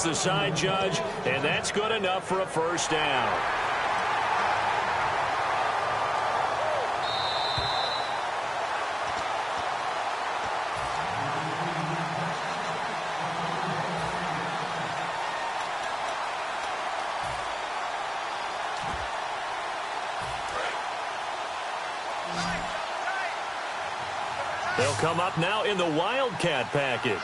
the side judge, and that's good enough for a first down. They'll come up now in the Wildcat package.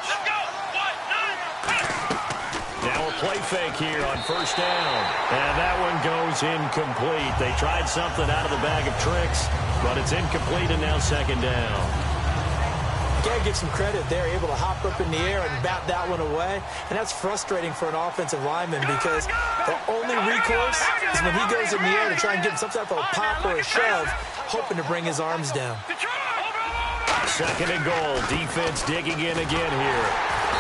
Now a play fake here on first down. And that one goes incomplete. They tried something out of the bag of tricks, but it's incomplete and now second down. Got to give some credit. They're able to hop up in the air and bat that one away. And that's frustrating for an offensive lineman because the only recourse is when he goes in the air to try and give him some type of a pop or a shove, hoping to bring his arms down. Second and goal. Defense digging in again here.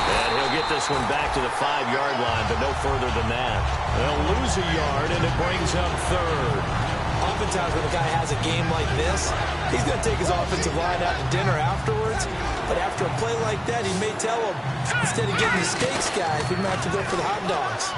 And he'll get this one back to the 5-yard line, but no further than that. They'll lose a yard, and it brings up third. Oftentimes when a guy has a game like this, he's going to take his offensive line out to dinner afterwards. But after a play like that, he may tell him, instead of getting the steaks, guys, we might have to go for the hot dogs.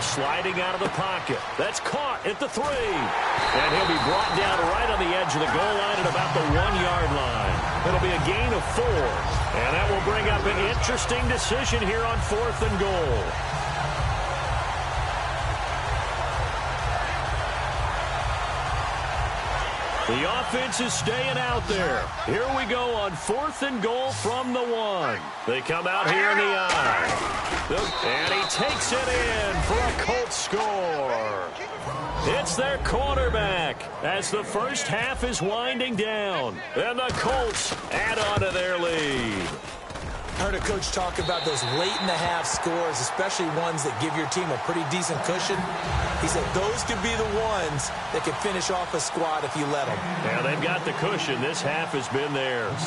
Sliding out of the pocket. That's caught at the 3. And he'll be brought down right on the edge of the goal line at about the 1-yard line. It'll be a gain of 4. And that will bring up an interesting decision here on 4th and goal. The offense is staying out there. Here we go on 4th and goal from the 1. They come out here in the I. And he takes it in for a Colts score. It's their quarterback as the first half is winding down. And the Colts add on to their lead. I heard a coach talk about those late-in-the-half scores, especially ones that give your team a pretty decent cushion. He said those could be the ones that can finish off a squad if you let them. Yeah, they've got the cushion. This half has been theirs.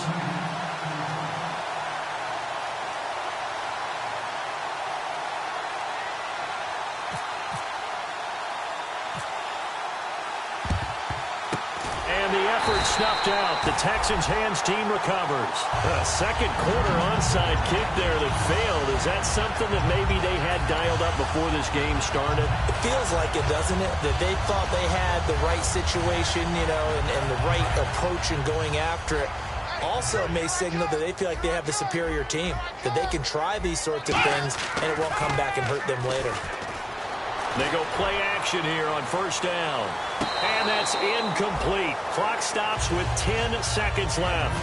Snuffed out. The Texans' hands team recovers. A second quarter onside kick there that failed. Is that something that maybe they had dialed up before this game started? It feels like it, doesn't it? That they thought they had the right situation, you know, and the right approach in going after it. Also may signal that they feel like they have the superior team, that they can try these sorts of things and it won't come back and hurt them later. They go play action here on first down. And that's incomplete. Clock stops with 10 seconds left.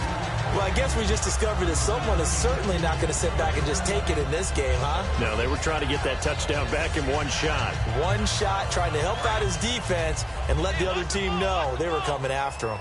Well, I guess we just discovered that someone is certainly not going to sit back and just take it in this game, huh? No, they were trying to get that touchdown back in one shot. One shot, trying to help out his defense and let the other team know they were coming after him.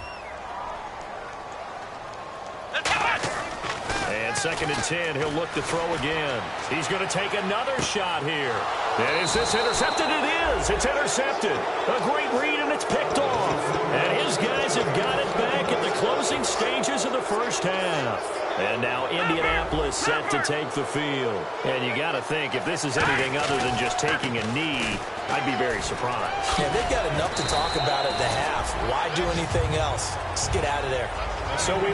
And second and 10, he'll look to throw again. He's going to take another shot here. And is this intercepted? It is. It's intercepted. A great read, and it's picked off. And his guys have got it back at the closing stages of the first half. And now Indianapolis set to take the field. And you got to think, if this is anything other than just taking a knee, I'd be very surprised. Yeah, they've got enough to talk about at the half. Why do anything else? Just get out of there. So we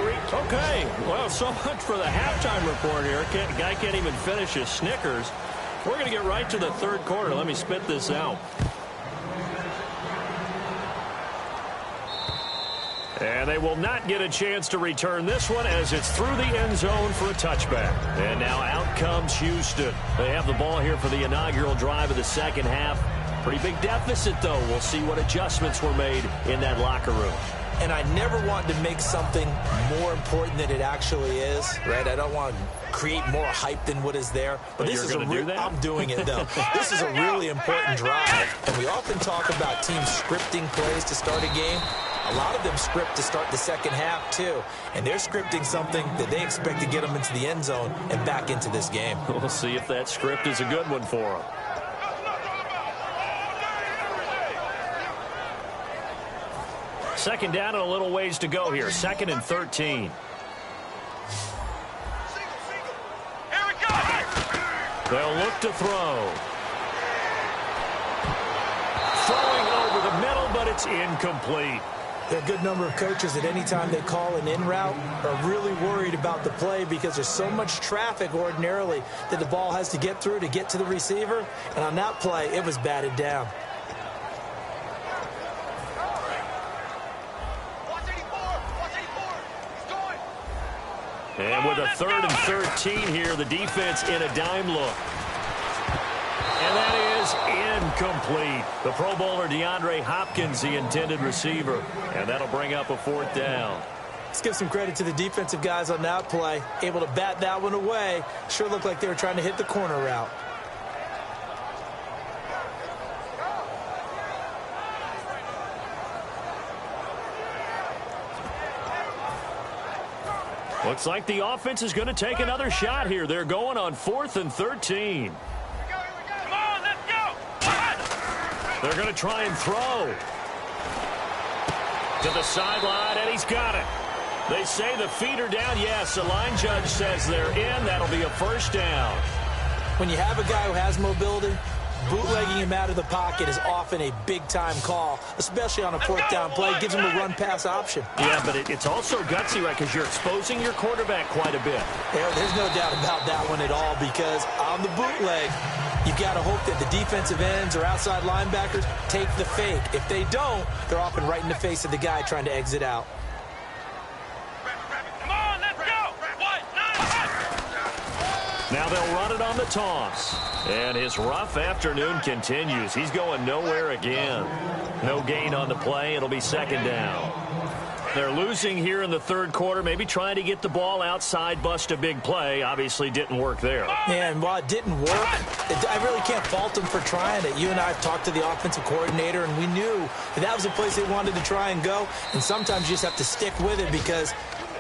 okay. Well, so much for the halftime report here. Guy can't even finish his Snickers. We're going to get right to the third quarter. Let me spit this out. And they will not get a chance to return this one as it's through the end zone for a touchback. And now out comes Houston. They have the ball here for the inaugural drive of the second half. Pretty big deficit, though. We'll see what adjustments were made in that locker room. And I never want to make something more important than it actually is, right? I don't want to create more hype than what is there. But this is I'm doing it, though. This is a really important drive. And we often talk about teams scripting plays to start a game. A lot of them script to start the second half, too. And they're scripting something that they expect to get them into the end zone and back into this game. We'll see if that script is a good one for them. Second down and a little ways to go here. Second and 13. They'll look to throw. Throwing over the middle, but it's incomplete. There are a good number of coaches that any time they call an in route are really worried about the play because there's so much traffic ordinarily that the ball has to get through to get to the receiver. And on that play, it was batted down. And with a 3rd and 13 here, the defense in a dime look. And that is incomplete. The Pro Bowler DeAndre Hopkins, the intended receiver. And that'll bring up a 4th down. Let's give some credit to the defensive guys on that play. Able to bat that one away. Sure looked like they were trying to hit the corner route. Looks like the offense is going to take another shot here. They're going on 4th and 13. Come on, let's go. They're going to try and throw. To the sideline, and he's got it. They say the feet are down. Yes, the line judge says they're in. That'll be a 1st down. When you have a guy who has mobility, bootlegging him out of the pocket is often a big-time call, especially on a 4th down play. Gives him a run-pass option. Yeah, but it's also gutsy, right, because you're exposing your quarterback quite a bit. There's no doubt about that one at all, because on the bootleg, you've got to hope that the defensive ends or outside linebackers take the fake. If they don't, they're often right in the face of the guy trying to exit out. Come on, let's go. Now they'll run it on the toss. And his rough afternoon continues. He's going nowhere again. No gain on the play. It'll be 2nd down. They're losing here in the 3rd quarter, maybe trying to get the ball outside, bust a big play. Obviously didn't work there. Yeah, and while it didn't work, I really can't fault them for trying it. You and I have talked to the offensive coordinator, and we knew that was the place they wanted to try and go. And sometimes you just have to stick with it because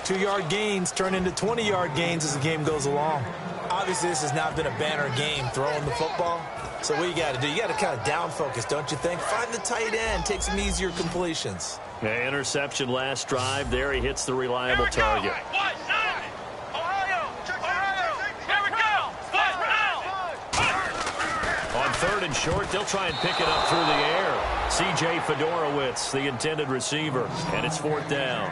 2-yard gains turn into 20-yard gains as the game goes along. Obviously, this has not been a banner game throwing the football. So what you got to do, you got to kind of down focus, don't you think? Find the tight end, take some easier completions. Yeah, interception last drive. There he hits the reliable target. On 3rd and short, they'll try and pick it up through the air. C.J. Fedorowicz, the intended receiver, and it's 4th down.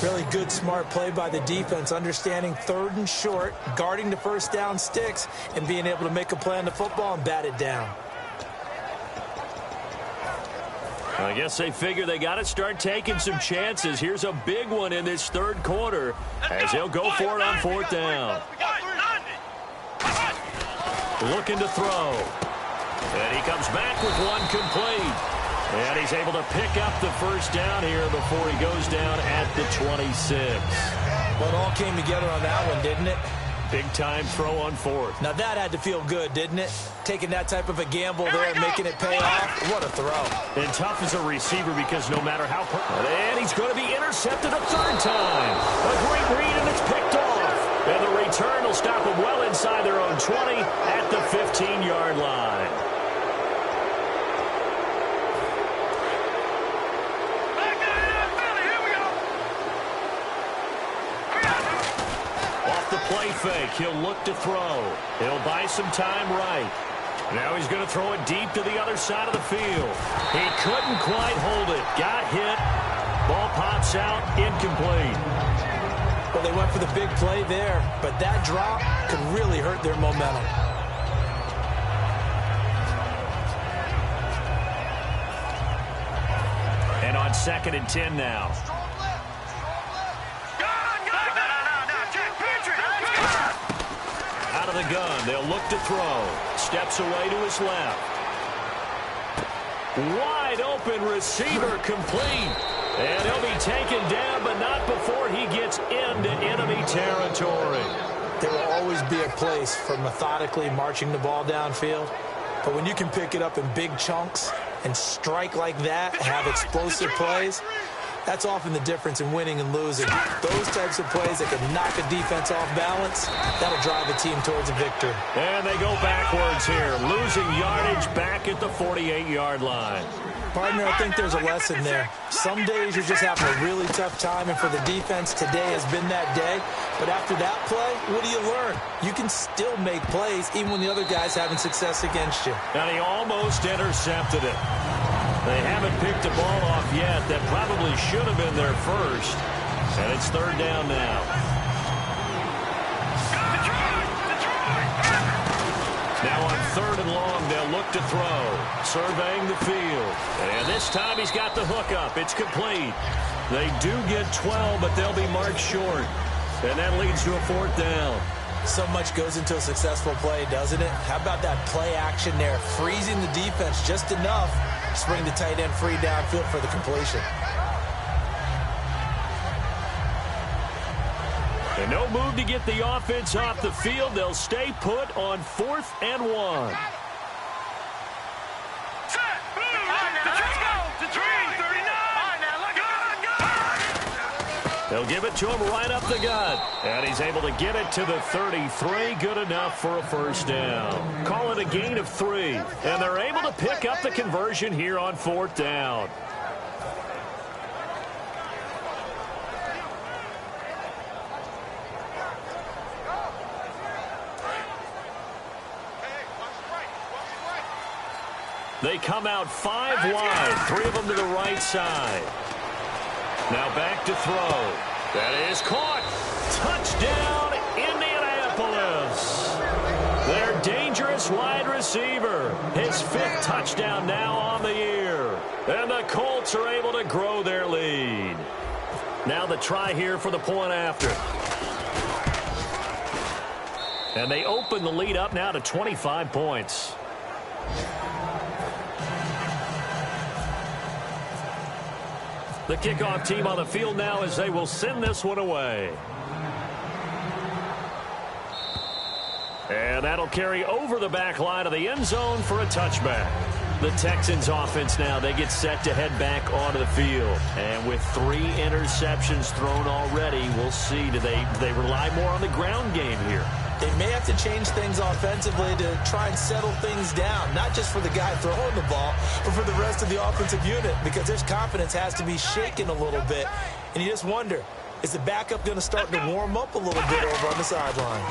Really good, smart play by the defense, understanding 3rd and short, guarding the 1st down sticks, and being able to make a play on the football and bat it down. I guess they figure they got to start taking some chances. Here's a big one in this 3rd quarter as they'll go for it on 4th down. Looking to throw. And he comes back with one complete. And he's able to pick up the 1st down here before he goes down at the 26. Well, it all came together on that one, didn't it? Big-time throw on 4th. Now, that had to feel good, didn't it? Taking that type of a gamble there and making it pay off. What a throw. And tough as a receiver because no matter how... And he's going to be intercepted a 3rd time. A great read, and it's picked off. And the return will stop them well inside their own 20 at the 15-yard line. Play fake. He'll look to throw. He'll buy some time right. Now he's going to throw it deep to the other side of the field. He couldn't quite hold it. Got hit. Ball pops out. Incomplete. Well, they went for the big play there, but that drop could really hurt their momentum. And on 2nd and 10 now. Out of the gun, they'll look to throw. Steps away to his left. Wide open receiver complete. And he'll be taken down, but not before he gets into enemy territory. There will always be a place for methodically marching the ball downfield. But when you can pick it up in big chunks and strike like that and have explosive plays, that's often the difference in winning and losing. Those types of plays that can knock a defense off balance, that'll drive a team towards a victory. And they go backwards here, losing yardage back at the 48-yard line. Partner, I think there's a lesson there. Some days you're just having a really tough time, and for the defense, today has been that day. But after that play, what do you learn? You can still make plays even when the other guy's having success against you. And he almost intercepted it. They haven't picked the ball off yet. That probably should have been their first. And it's third down now. Now on third and long, they'll look to throw. Surveying the field. And this time he's got the hook up. It's complete. They do get 12, but they'll be marked short. And that leads to a fourth down. So much goes into a successful play, doesn't it? How about that play action there? Freezing the defense just enough to bring the tight end free downfield for the completion. And no move to get the offense off the field. They'll stay put on 4th and 1. They'll give it to him right up the gut. And he's able to get it to the 33. Good enough for a first down. Call it a gain of 3. And they're able to pick up the conversion here on 4th down. They come out 5 wide. 3 of them to the right side. Now back to throw. That is caught. Touchdown, Indianapolis. Their dangerous wide receiver. His 5th touchdown now on the year. And the Colts are able to grow their lead. Now the try here for the point after. And they open the lead up now to 25 points. The kickoff team on the field now as they will send this one away. And that'll carry over the back line of the end zone for a touchback. The Texans offense now, they get set to head back onto the field. And with 3 interceptions thrown already, we'll see. Do they rely more on the ground game here? They may have to change things offensively to try and settle things down, not just for the guy throwing the ball, but for the rest of the offensive unit, because their confidence has to be shaken a little bit. And you just wonder, is the backup going to start to warm up a little bit over on the sideline?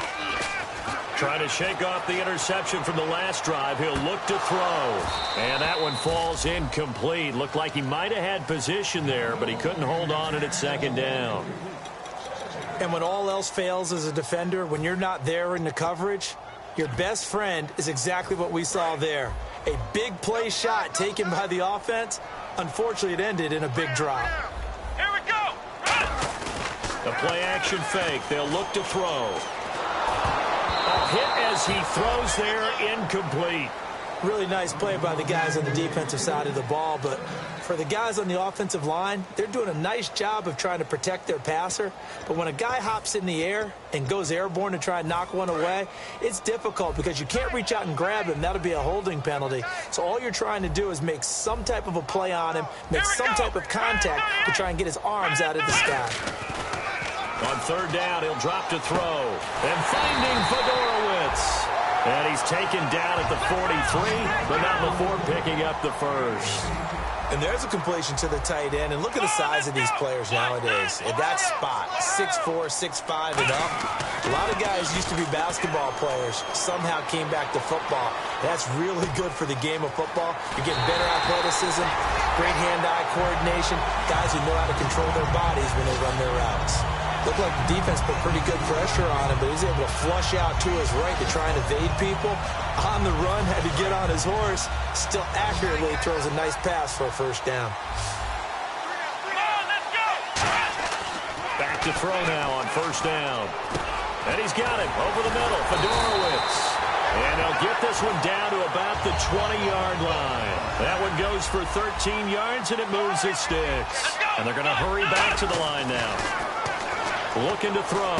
Trying to shake off the interception from the last drive. He'll look to throw. And that one falls incomplete. Looked like he might have had position there, but he couldn't hold on it at second down. And when all else fails as a defender, when you're not there in the coverage, your best friend is exactly what we saw there. A big play shot taken by the offense. Unfortunately, it ended in a big drop. Here we go. The play action fake. They'll look to throw. A hit as he throws there, incomplete. Really nice play by the guys on the defensive side of the ball, but for the guys on the offensive line, they're doing a nice job of trying to protect their passer. But when a guy hops in the air and goes airborne to try and knock one away, it's difficult because you can't reach out and grab him. That'll be a holding penalty. So all you're trying to do is make some type of a play on him, make some type of contact to try and get his arms out of the sky. On third down, he'll drop to throw. And finding Fedorowicz. And he's taken down at the 43, but not before picking up the first. And there's a completion to the tight end. And look at the size of these players nowadays. At that spot, 6'4", 6'5", and up. A lot of guys used to be basketball players, somehow came back to football. That's really good for the game of football. You're getting better athleticism, great hand-eye coordination, guys who know how to control their bodies when they run their routes. Looked like the defense put pretty good pressure on him, but he was able to flush out to his right to try and evade people. On the run, had to get on his horse. Still accurately throws a nice pass for a first down. Come on, let's go. Back to throw now on first down. And he's got it over the middle, Fedorowicz. And they'll get this one down to about the 20-yard line. That one goes for 13 yards, and it moves his sticks. And they're going to hurry back to the line now. Looking to throw.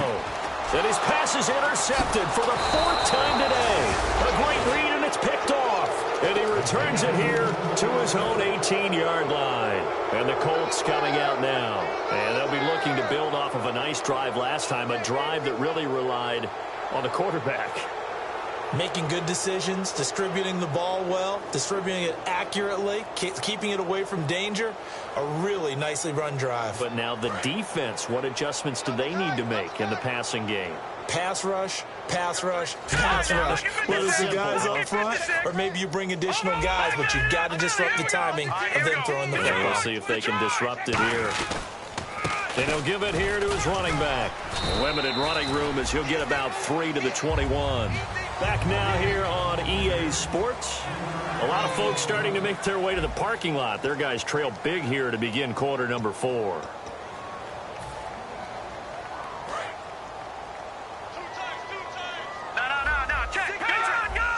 And his pass is intercepted for the 4th time today. A great read, and it's picked off. And he returns it here to his own 18-yard line. And the Colts coming out now. And they'll be looking to build off of a nice drive last time, a drive that really relied on the quarterback. Making good decisions, distributing the ball well, distributing it accurately, keeping it away from danger. A really nicely run drive. But now the defense, what adjustments do they need to make in the passing game? pass rush, pass rush, pass rush. Whether it's the guys up front or maybe you bring additional guys, but you've got to disrupt the timing of them throwing the football. We'll see if they can disrupt it here. And he'll give it here to his running back. Limited running room as he'll get about 3 to the 21. Back now here on EA Sports. A lot of folks starting to make their way to the parking lot. Their guys trail big here to begin quarter number 4.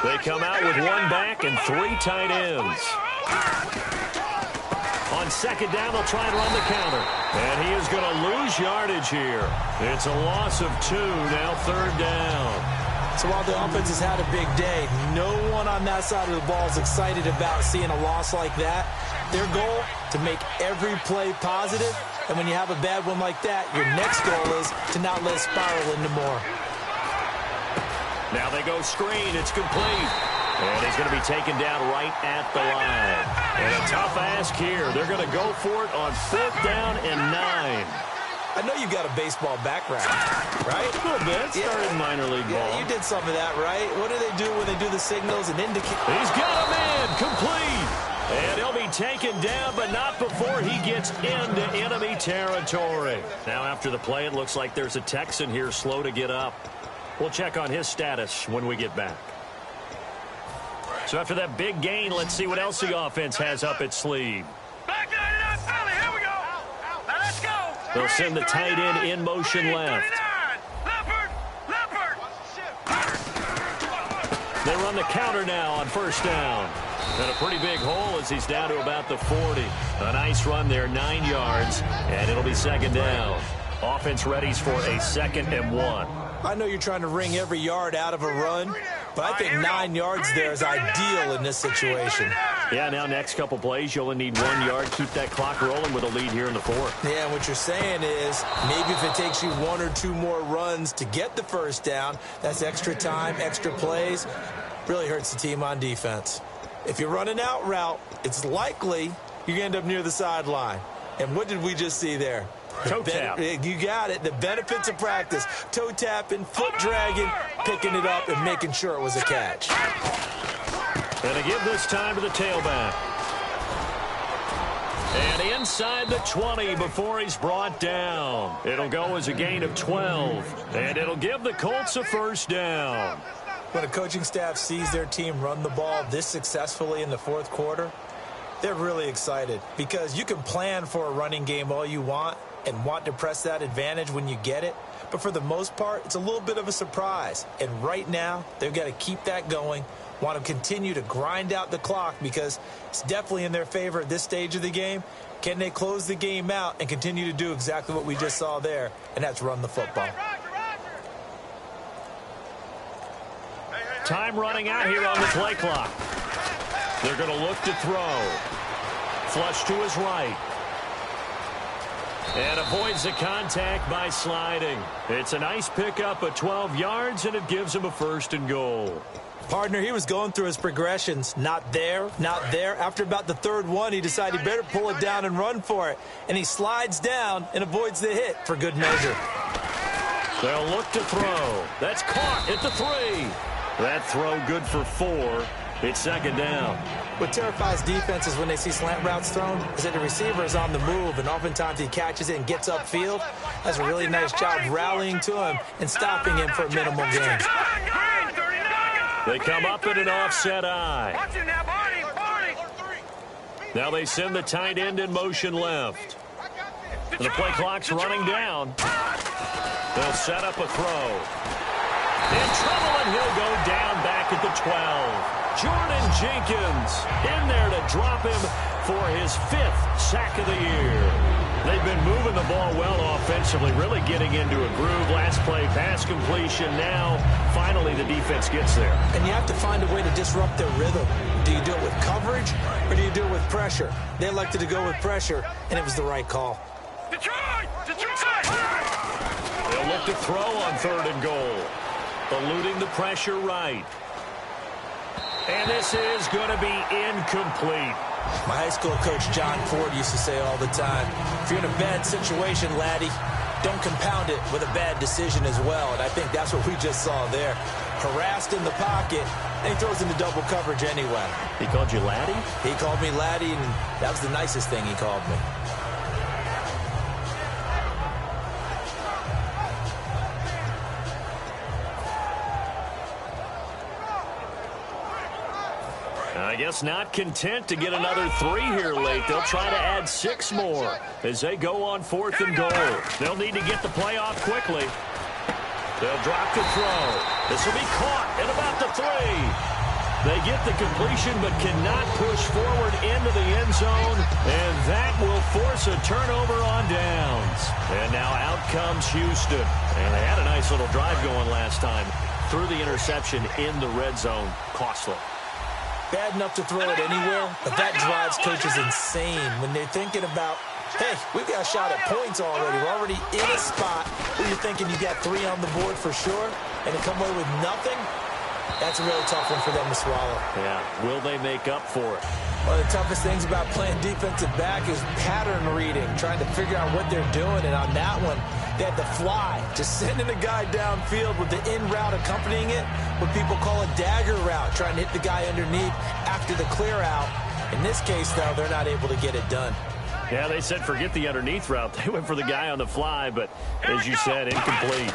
They come out with 1 back and 3 tight ends. On second down, they'll try and run the counter. And he is going to lose yardage here. It's a loss of 2, now 3rd down. So while the offense has had a big day, no one on that side of the ball is excited about seeing a loss like that. Their goal, to make every play positive. And when you have a bad one like that, your next goal is to not let it spiral into more. Now they go screen. It's complete. And he's going to be taken down right at the line. And a tough ask here. They're going to go for it on 4th down and 9. I know you got a baseball background, right? A little bit. Started in minor league ball. Yeah, you did some of that, right? What do they do when they do the signals and indicate? He's got him in. Complete. And he'll be taken down, but not before he gets into enemy territory. Now after the play, it looks like there's a Texan here slow to get up. We'll check on his status when we get back. So after that big gain, let's see what else the offense has up its sleeve. Here we go. Now let's go. They'll send the tight end in motion left. Leopard. They run the counter now on 1st down. And a pretty big hole as he's down to about the 40. A nice run there, 9 yards, and it'll be 2nd down. Offense readies for a 2nd and 1. I know you're trying to wring every yard out of a run, but I think 9 yards there is ideal in this situation. Yeah, now next couple plays, you only need 1 yard. Keep that clock rolling with a lead here in the 4th. Yeah, what you're saying is maybe if it takes you 1 or 2 more runs to get the 1st down, that's extra time, extra plays. Really hurts the team on defense. If you're running out route, it's likely you're going to end up near the sideline. And what did we just see there? Toe tap. You got it. The benefits of practice. Toe tapping, foot dragging, picking it up, and making sure it was a catch. And they give this time to the tailback. And inside the 20 before he's brought down. It'll go as a gain of 12. And it'll give the Colts a 1st down. When a coaching staff sees their team run the ball this successfully in the 4th quarter, they're really excited because you can plan for a running game all you want and want to press that advantage when you get it. But for the most part, it's a little bit of a surprise. And right now, they've got to keep that going, want to continue to grind out the clock because it's definitely in their favor at this stage of the game. Can they close the game out and continue to do exactly what we just saw there, and that's run the football. Time running out here on the play clock. They're going to look to throw. Flush to his right. And avoids the contact by sliding. It's a nice pickup of 12 yards, and it gives him a 1st and goal. Partner, he was going through his progressions. Not there, not there. After about the 3rd one, he decided he better pull it down and run for it. And he slides down and avoids the hit for good measure. They'll look to throw. That's caught at the 3. That throw good for 4. It's 2nd down. What terrifies defenses when they see slant routes thrown is that the receiver is on the move, and oftentimes he catches it and gets upfield. That's a really nice job rallying to him and stopping him for a minimal gain. They come up in an offset eye. Now they send the tight end in motion left. And the play clock's running down. They'll set up a throw. In trouble, and he'll go down back at the 12. Jordan Jenkins in there to drop him for his 5th sack of the year. They've been moving the ball well offensively, really getting into a groove. Last play, pass completion. Now, finally, the defense gets there. And you have to find a way to disrupt their rhythm. Do you do it with coverage, or do you do it with pressure? They elected to go with pressure, and it was the right call. Detroit! They'll look to throw on 3rd and goal. Eluding the pressure right. And this is going to be incomplete. My high school coach, John Ford, used to say all the time, if you're in a bad situation, laddie, don't compound it with a bad decision as well. And I think that's what we just saw there. Harassed in the pocket, and he throws into double coverage anyway. He called you laddie? He called me laddie, and that was the nicest thing he called me. I guess not content to get another 3 here late. They'll try to add 6 more as they go on 4th and goal. They'll need to get the play off quickly. They'll drop to throw. This will be caught at about the 3. They get the completion but cannot push forward into the end zone, and that will force a turnover on downs. And now out comes Houston. And they had a nice little drive going last time. Threw the interception in the red zone. Costly. Bad enough to throw it anywhere, but that drives coaches insane when they're thinking about, hey, we've got a shot at points already. We're already in a spot where you're thinking you got 3 on the board for sure, and to come away with nothing, that's a really tough one for them to swallow. Yeah, will they make up for it? One of the toughest things about playing defensive back is pattern reading, trying to figure out what they're doing, and on that one, they had to fly, just sending a guy downfield with the in route accompanying it, what people call a dagger route, trying to hit the guy underneath after the clear out. In this case, though, they're not able to get it done. Yeah, they said forget the underneath route. They went for the guy on the fly, but as you said, incomplete.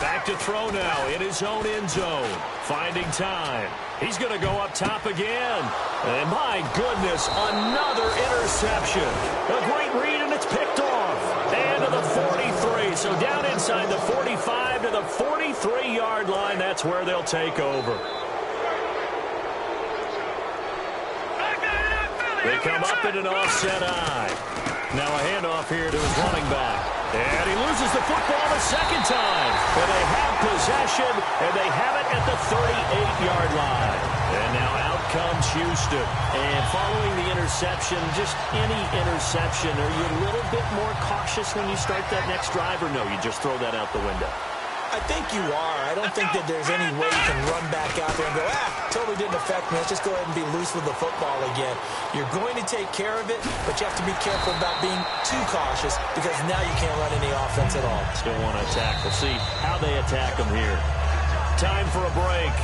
Back to throw now in his own end zone. Finding time. He's going to go up top again. And my goodness, another interception. A great read, and it's picked off. And to the 43. So down inside the 45 to the 43-yard line. That's where they'll take over. They come up in an offset eye. Now a handoff here to his running back. And he loses the football the second time. And they have possession, and they have it at the 38-yard line. And now out comes Houston. And following the interception, just any interception, are you a little bit more cautious when you start that next drive, or no, you just throw that out the window? I think you are. I don't think that there's any way you can run back out there and go, totally didn't affect me. Let's just go ahead and be loose with the football again. You're going to take care of it, but you have to be careful about being too cautious because now you can't run any offense at all. Still want to attack. We'll see how they attack them here. Time for a break.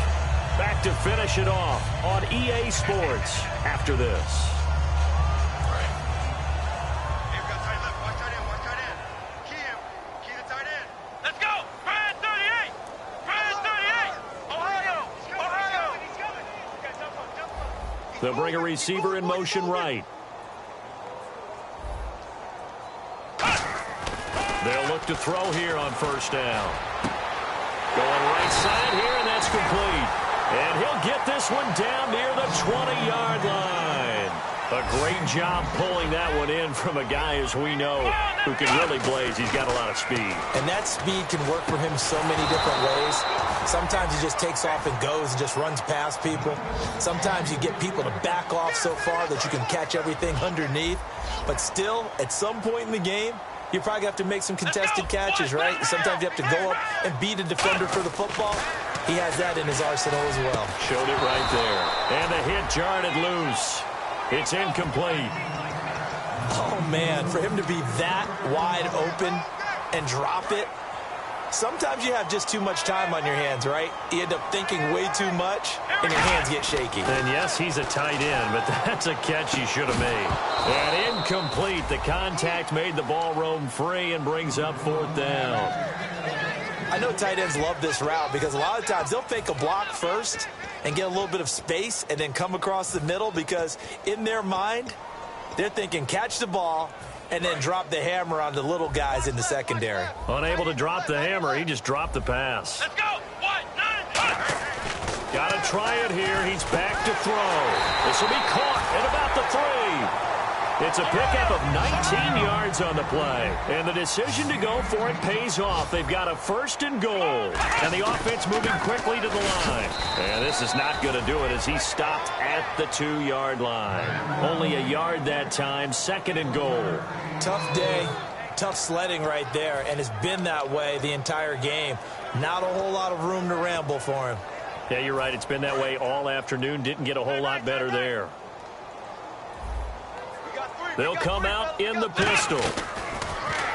Back to finish it off on EA Sports after this. They'll bring a receiver in motion right. They'll look to throw here on first down. Going right side here, and that's complete. And he'll get this one down near the 20-yard line. A great job pulling that one in from a guy, as we know, who can really blaze. He's got a lot of speed. And that speed can work for him so many different ways. Sometimes he just takes off and goes and just runs past people. Sometimes you get people to back off so far that you can catch everything underneath. But still, at some point in the game, you probably have to make some contested catches, right? Sometimes you have to go up and beat a defender for the football. He has that in his arsenal as well. Showed it right there. And the hit jarred it loose. It's incomplete. Oh, man, for him to be that wide open and drop it, sometimes you have just too much time on your hands, right? You end up thinking way too much, and your hands get shaky. And yes, he's a tight end, but that's a catch he should have made. And incomplete. The contact made the ball roam free and brings up 4th down. I know tight ends love this route because a lot of times they'll fake a block first and get a little bit of space and then come across the middle because in their mind, they're thinking catch the ball and then drop the hammer on the little guys in the secondary. Unable to drop the hammer, he just dropped the pass. Let's go. 1-9. Got to try it here. He's back to throw. This will be caught at about the 3. It's a pickup of 19 yards on the play. And the decision to go for it pays off. They've got a 1st and goal. And the offense moving quickly to the line. And this is not going to do it as he stopped at the 2-yard line. Only a yard that time. 2nd and goal. Tough day. Tough sledding right there. And it's been that way the entire game. Not a whole lot of room to ramble for him. Yeah, you're right. It's been that way all afternoon. Didn't get a whole lot better there. They'll come out in the pistol.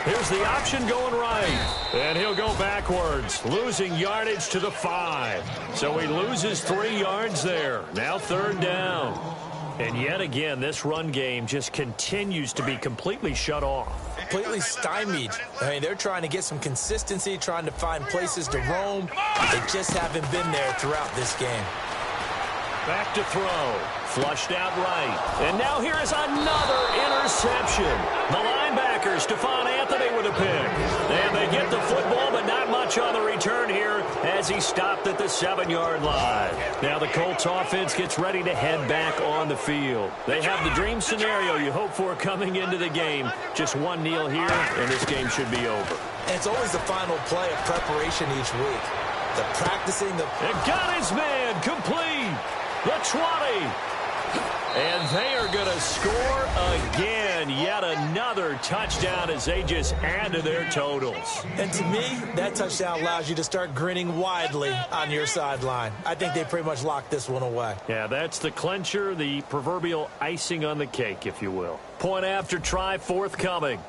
Here's the option going right. And he'll go backwards, losing yardage to the 5. So he loses 3 yards there. Now 3rd down. And yet again, this run game just continues to be completely shut off. Completely stymied. I mean, they're trying to get some consistency, trying to find places to roam. They just haven't been there throughout this game. Back to throw. Flushed out right. And now here is another interception. The linebacker, Stephon Anthony, with a pick. And they get the football, but not much on the return here as he stopped at the 7-yard line. Now the Colts offense gets ready to head back on the field. They have the dream scenario you hope for coming into the game. Just one kneel here, and this game should be over. And it's always the final play of preparation each week. The practicing. And got his man complete. The 20. And they are going to score again. Yet another touchdown as they just add to their totals. And to me, that touchdown allows you to start grinning widely on your sideline. I think they pretty much locked this one away. Yeah, that's the clincher, the proverbial icing on the cake, if you will. Point after try forthcoming.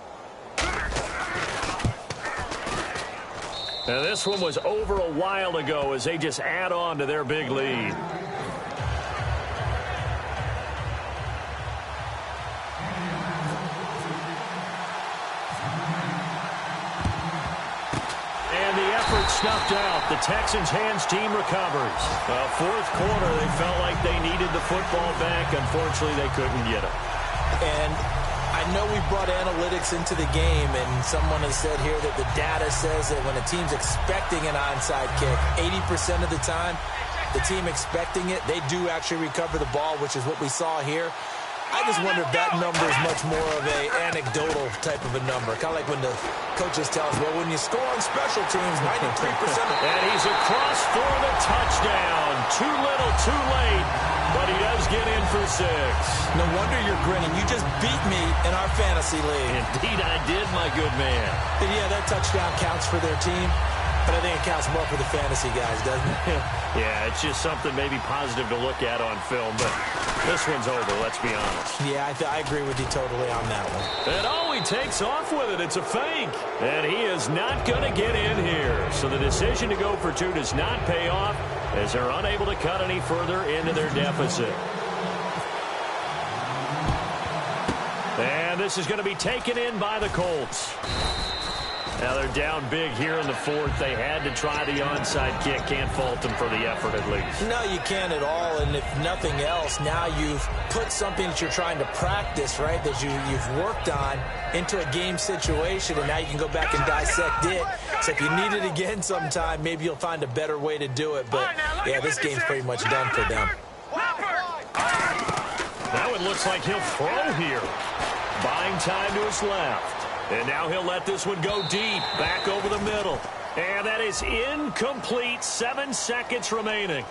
Now this one was over a while ago as they just add on to their big lead. Snuffed out. The Texans' hands team recovers. 4th quarter, they felt like they needed the football back. Unfortunately, they couldn't get it. And I know we brought analytics into the game, and someone has said here that the data says that when a team's expecting an onside kick, 80% of the time, the team expecting it, they do actually recover the ball, which is what we saw here. I just wonder if that number is much more of a anecdotal type of a number. Kind of like when the coaches tell us, well, when you score on special teams, 93%. And he's across for the touchdown. Too little, too late, but he does get in for 6. No wonder you're grinning. You just beat me in our fantasy league. Indeed I did, my good man. And yeah, that touchdown counts for their team. But I think it counts more for the fantasy guys, doesn't it? Yeah, it's just something maybe positive to look at on film, but this one's over, let's be honest. Yeah, I agree with you totally on that one. And oh, he takes off with it. It's a fake. And he is not going to get in here. So the decision to go for 2 does not pay off as they're unable to cut any further into their deficit. And this is going to be taken in by the Colts. Now they're down big here in the 4th. They had to try the onside kick. Can't fault them for the effort at least. No, you can't at all. And if nothing else, now you've put something that you're trying to practice, right, that you've worked on into a game situation, and now you can go back and dissect it. So if you need it again sometime, maybe you'll find a better way to do it. But, yeah, this game's pretty much done for them. Now it looks like he'll throw here. Buying time to his left. And now he'll let this one go deep, back over the middle. And that is incomplete, 7 seconds remaining.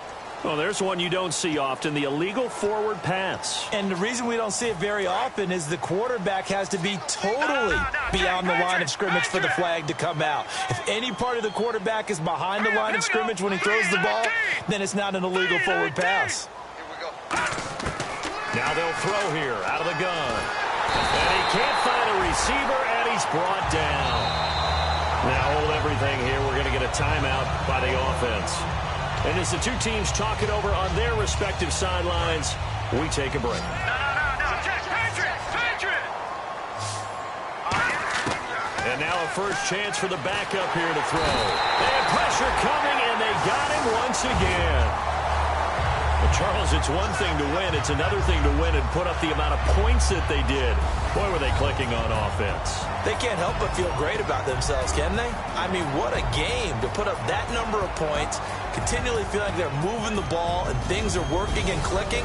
Well, there's one you don't see often, the illegal forward pass. And the reason we don't see it very often is the quarterback has to be totally beyond the line of scrimmage for the flag to come out. If any part of the quarterback is behind the line of scrimmage when he throws the ball, then it's not an illegal forward pass. Now they'll throw here, out of the gun. And he can't find a receiver, and he's brought down. Now hold everything here. We're going to get a timeout by the offense. And as the two teams talk it over on their respective sidelines, we take a break. And now a first chance for the backup here to throw. And pressure coming, and they got him once again. Well, Charles, it's one thing to win. It's another thing to win and put up the amount of points that they did. Boy, were they clicking on offense. They can't help but feel great about themselves, can they? I mean, what a game to put up that number of points, continually feel like they're moving the ball and things are working and clicking.